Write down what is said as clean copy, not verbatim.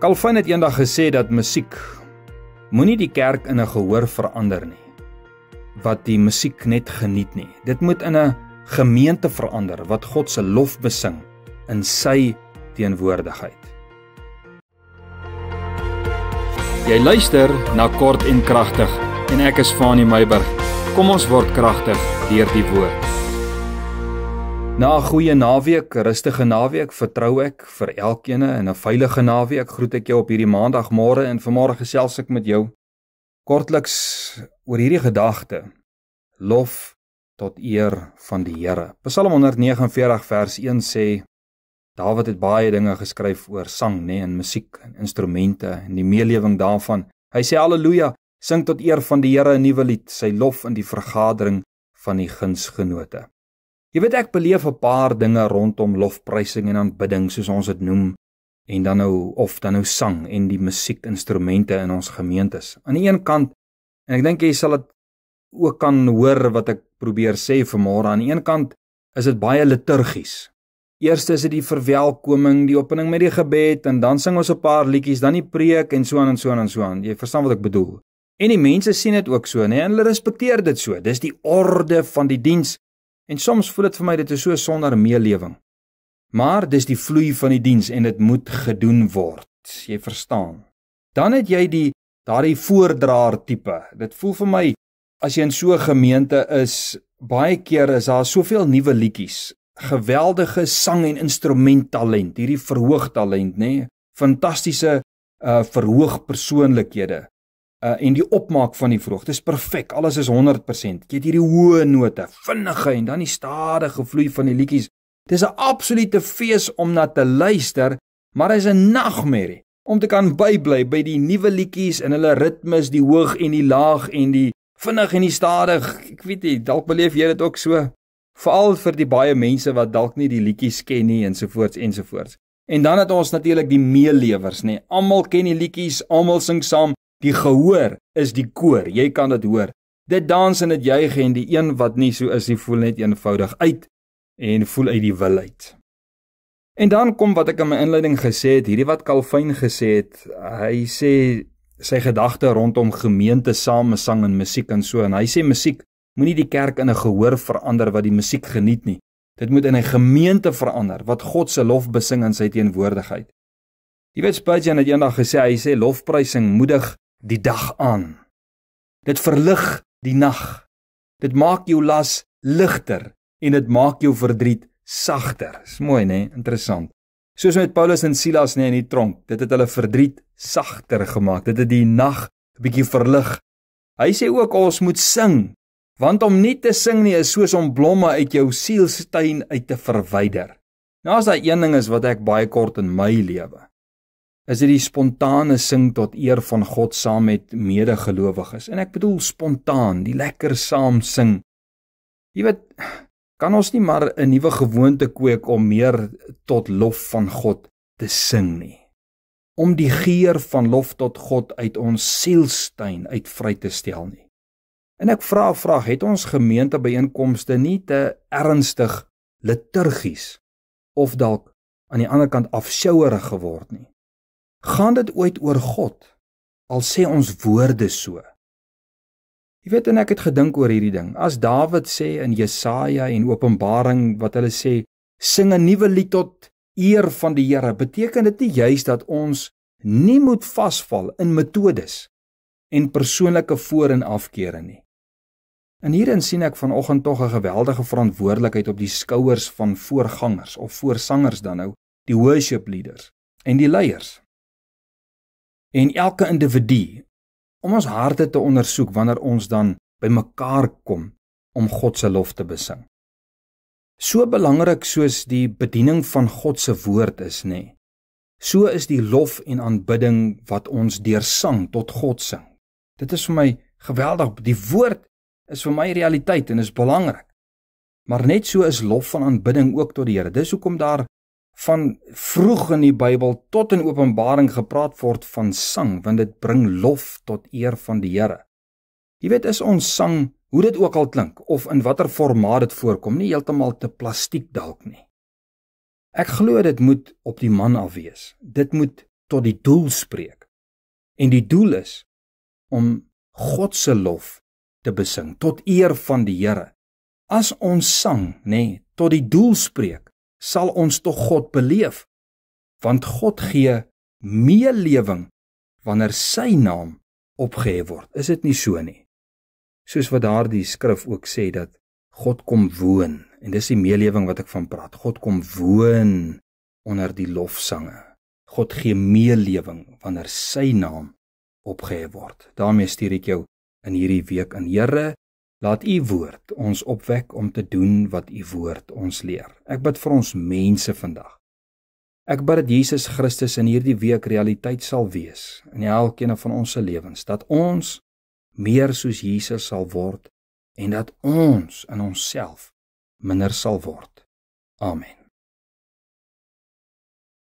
Calvin het eendag gesê dat musiek moenie die kerk in 'n gehoor verander nie, wat die musiek net geniet nie. Dit moet in 'n gemeente verander wat God se lof besing in sy teenwoordigheid. Jy luister na Kort en Kragtig en ek is Fanie Meiburg. Kom ons word kragtig deur die woord. Na 'n goeie naweek, 'n rustige naweek, vertrou ek vir elkeen en 'n veilige naweek, groet ek jou op hierdie maandagmôre en vanmôre gesels ek met jou kortliks oor hierdie gedagte: lof tot eer van die Here. Psalm 149 vers 1 sê, Dawid het baie dinge geskryf oor sang, en musiek en instrumente en die meelewing daarvan. Hy sê halleluja, sing tot eer van die Here 'n nuwe lied, sy lof in die vergadering van die gunsgenote. Jy weet, ek beleef 'n paar dinge rondom lofprysing en aanbidding, soos ons dit noem, en dan nou sang en die musiekinstrumente in ons gemeentes. Aan die een kant, en ek dink jy sal dit ook kan hoor wat ek probeer sê vanmôre, aan die een kant is dit baie liturgies. Eerst is dit die verwelkoming, die opening met die gebed, en dan sing ons 'n paar liedjies, dan die preek en so aan en so aan en so aan. Jy verstaan wat ek bedoel. En die mense sien dit ook so, en hulle respekteer dit so. Dis die orde van die diens. En soms voel dit vir my, dit is so sonder meelewing. Maar dis die vloei van die diens en dit moet gedoen word. Jy verstaan. Dan het jy daardie voordraer tipe. Dit voel vir my, as jy in so 'n gemeente is, baie keer is daar soveel nuwe liedjies, geweldige sang en instrumenttalent, hierdie verhoogtalent, fantastiese verhoogpersoonlikhede. En die opmaak van die verhoog, dis perfek, alles is 100%. Jy het hierdie hoë note, vinnige en dan die stadige vloei van die liedjies. Dis 'n absolute fees om na te luister, maar is 'n nagmerrie om te kan bybly by die nuwe liedjies en hulle ritmes, die hoog en die laag en die vinnig en die stadig. Ek weet nie, dalk beleef jy dit ook so. Veral vir die baie mense wat dalk nie die liedjies ken nie, ensovoorts ensovoorts. En dan het ons natuurlik die meelewers, Almal ken die liedjies, almal sing saam. Die gehoor is die koor, jy kan dit hoor. Dit dans en dit juig, en die een wat nie so is, die voel net eenvoudig uit en voel uit die wil uit. En dan kom wat ek in my inleiding gesê het, hierdie wat Calvin gesê het, hy sê sy gedagte rondom gemeente samesang en musiek en so, en hy sê musiek moenie die kerk in 'n gehoor verander wat die musiek geniet nie. Dit moet in 'n gemeente verander wat God se lof besing in sy teenwoordigheid. Jy weet, Spurgeon het eendag gesê, hy sê lofprysing moedig die dag aan. Dit verlig die nag. Dit maak jou las ligter en dit maak jou verdriet sagter. Dis mooi, Interessant. Soos met Paulus en Silas in die tronk, dit het hulle verdriet sagter gemaak. Dit het die nag 'n bietjie verlig. Hy sê ook ons moet sing, want om nie te sing nie is soos om blomme uit jou sielstuin uit te verwyder. Nou as daar een ding is wat ek baie kort in my lewe, is dit die spontane sing tot eer van God saam met medegelowiges. En ek bedoel spontaan, die lekker saam sing. Jy weet, kan ons nie maar 'n nuwe gewoonte kweek om meer tot lof van God te sing nie? Om die geur van lof tot God uit ons sielstuin uit vry te stel nie. En ek vra 'n vraag, het ons gemeentebyeenkomste nie te ernstig liturgies of dalk aan die ander kant afsjouerig geword nie? Gaan dit ooit oor God, al sê ons woorde so? Jy weet, en ek het gedink oor hierdie ding, as Dawid sê in Jesaja en Openbaring, wat hulle sê, sing 'n nuwe lied tot eer van die Here, beteken dit nie juist dat ons nie moet vasval in metodes en persoonlike voor- en afkere nie? En hierin sien ek vanoggend tog 'n geweldige verantwoordelikheid op die skouers van voorgangers, of voorsangers dan nou, die worship leaders en die leiers. En elke individu, om ons harte te ondersoek wanneer ons dan by mekaar kom om God se lof te besing. So belangrik soos die bediening van God se woord is, so is die lof en aanbidding wat ons deur sang tot God sing. Dit is vir my geweldig, die woord is vir my realiteit en is belangrik. Maar net so is lof van aanbidding ook tot die Here. Dis hoekom daar van vroeg in die Bybel tot in Openbaring gepraat word van sang, want dit bring lof tot eer van die Here. Jy weet, is ons sang, hoe dit ook al klink, of in watter formaat dit voorkom, nie heeltemal te plastiek dalk nie. Ek glo dit moet op die man af wees. Dit moet tot die doel spreek. En die doel is om God se lof te besing, tot eer van die Here. As ons sang, tot die doel spreek, sal ons tog God beleef, want God gee meelewing wanneer sy naam opgehef word. Is dit nie so nie? Soos wat daardie skrif ook sê dat God kom woon, en dis die meelewing wat ek van praat, God kom woon onder die lofsange. God gee meelewing wanneer sy naam opgehef word. Daarmee stuur ek jou in hierdie week in. Here, laat u woord ons opwek om te doen wat u woord ons leer. Ek bid vir ons mense vandag. Ek bid dat Jesus Christus in hierdie week realiteit sal wees in elkeen van ons se lewens, dat ons meer soos Jesus sal word en dat ons in onsself minder sal word. Amen.